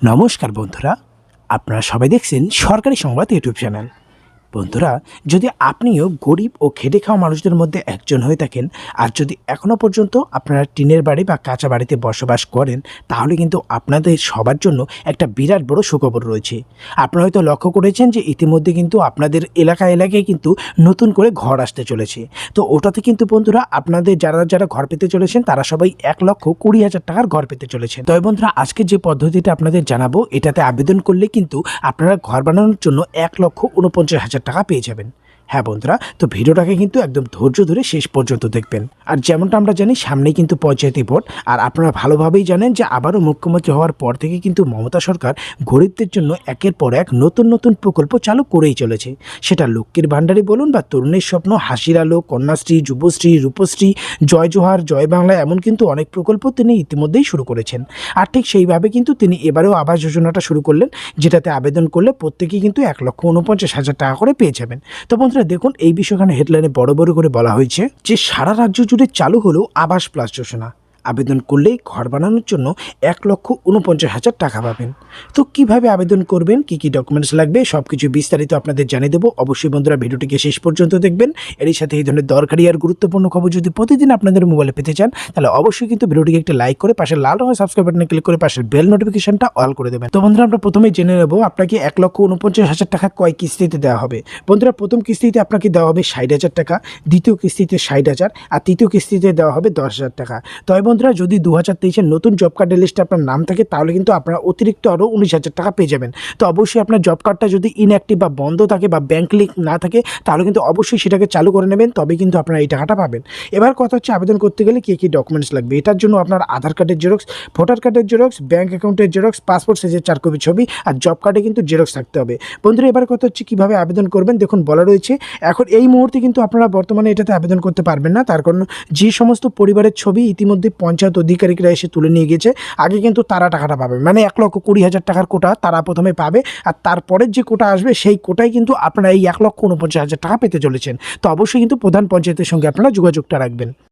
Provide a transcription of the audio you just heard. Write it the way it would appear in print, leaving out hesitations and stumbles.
নমস্কার বন্ধুরা, আপনারা সবাই দেখছেন সরকারি সংবাদ ইউটিউব চ্যানেল। বন্ধুরা, যদি আপনিও গরিব ও খেটে খাওয়া মানুষদের মধ্যে একজন হয়ে থাকেন আর যদি এখনও পর্যন্ত আপনারা টিনের বাড়ি বা কাঁচা বাড়িতে বসবাস করেন, তাহলে কিন্তু আপনাদের সবার জন্য একটা বিরাট বড় সুখবর রয়েছে। আপনারা হয়তো লক্ষ্য করেছেন যে ইতিমধ্যে কিন্তু আপনাদের এলাকায় কিন্তু নতুন করে ঘর আসতে চলেছে। তো ওটাতে কিন্তু বন্ধুরা আপনাদের যারা ঘর পেতে চলেছেন তারা সবাই 1,20,000 টাকার ঘর পেতে চলেছেন। তবে বন্ধুরা, আজকে যে পদ্ধতিটা আপনাদের জানাবো, এটাতে আবেদন করলে কিন্তু আপনারা ঘর বানানোর জন্য 1,49,000 টাকা পেয়ে যাবেন। হ্যাঁ বন্ধুরা, তো ভিডিওটাকে কিন্তু একদম ধৈর্য ধরে শেষ পর্যন্ত দেখবেন। আর যেমনটা আমরা জানি, সামনেই কিন্তু পঞ্চায়েতে ভোট, আর আপনারা ভালোভাবেই জানেন যে আবারও মুখ্যমন্ত্রী হওয়ার পর থেকে কিন্তু মমতা সরকার গরিবদের জন্য একের পর এক নতুন নতুন প্রকল্প চালু করেই চলেছে। সেটা লক্ষ্মীর ভাণ্ডারই বলুন বা তরুণের স্বপ্ন, হাসির আলো, কন্যাশ্রী, যুবশ্রী, রূপশ্রী, জয় জোহার, জয় বাংলা, এমন কিন্তু অনেক প্রকল্প তিনি ইতিমধ্যেই শুরু করেছেন। আর ঠিক সেইভাবে কিন্তু তিনি এবারেও আবাস যোজনাটা শুরু করলেন, যেটাতে আবেদন করলে প্রত্যেকেই কিন্তু 1,49,000 টাকা করে পেয়ে যাবেন। তো বন্ধুরা দেখুন, এই বিষয়খানে হেডলাইনে বড় করে বলা হয়েছে যে সারা রাজ্য জুড়ে চালু হলো আবাস প্লাস যোজনা। আবেদন করলেই ঘর বানানোর জন্য 1,49,000 টাকা পাবেন। তো কিভাবে আবেদন করবেন, কি কি ডকুমেন্টস লাগবে, সব কিছু বিস্তারিত আপনাদের জানিয়ে দেবো। অবশ্যই বন্ধুরা ভিডিওটিকে শেষ পর্যন্ত দেখবেন। এরই সাথে এই ধরনের দরকারি আর গুরুত্বপূর্ণ খবর যদি প্রতিদিন আপনাদের মোবাইলে পেতে চান, তাহলে অবশ্যই কিন্তু ভিডিওটিকে একটা লাইক করে পাশে লাল রঙের সাবস্ক্রাইব বাটনে ক্লিক করে পাশের বেল নোটিফিকেশনটা অল করে দেবেন। তো বন্ধুরা, আমরা প্রথমেই জেনে নেব আপনাকে 1,49,000 টাকা কয় কিস্তিতে দেওয়া হবে। বন্ধুরা, প্রথম কিস্তিতে আপনাকে দেওয়া হবে 60,000 টাকা, দ্বিতীয় কিস্তিতে 60,000, আর তৃতীয় কিস্তিতে দেওয়া হবে 10,000 টাকা। তবে বন্ধুরা, যদি 2023-এর নতুন জব কার্ডের লিস্টে আপনার নাম থাকে, তাহলে কিন্তু আপনারা অতিরিক্ত আরও 19,000 টাকা পেয়ে যাবেন। তো অবশ্যই আপনার জব কার্ডটা যদি ইনঅ্যাক্টিভ বা বন্ধ থাকে বা ব্যাংক লিঙ্ক না থাকে, তাহলে কিন্তু অবশ্যই সেটাকে চালু করে নেবেন, তবে কিন্তু আপনারা এই টাকাটা পাবেন। এবার কথা হচ্ছে, আবেদন করতে গেলে কী কী ডকুমেন্টস লাগবে। এটার জন্য আপনার আধার কার্ডের জেরক্স, ভোটার কার্ডের জেরক্স, ব্যাঙ্ক অ্যাকাউন্টের জেরক্স, পাসপোর্ট সাইজের 4 কপি ছবি, আর জব কার্ডে কিন্তু জেরক্স থাকতে হবে। বন্ধুরা, এবার কথা হচ্ছে কীভাবে আবেদন করবেন। দেখুন, বলা রয়েছে এখন এই মুহূর্তে কিন্তু আপনারা বর্তমানে এটাতে আবেদন করতে পারবেন না। তার কারণ যে সমস্ত পরিবারের ছবি ইতিমধ্যে পঞ্চায়েত অধিকারিকরা এসে তুলে নিয়ে গেছে, আগে কিন্তু তারা টাকাটা পাবে, মানে 1,20,000 টাকার কোটা তারা প্রথমে পাবে, আর তারপরের যে কোটা আসবে সেই কোটাই কিন্তু আপনারা এই 1,49,000 টাকা পেতে চলেছেন। তো অবশ্যই কিন্তু প্রধান পঞ্চায়েতের সঙ্গে আপনারা যোগাযোগটা রাখবেন।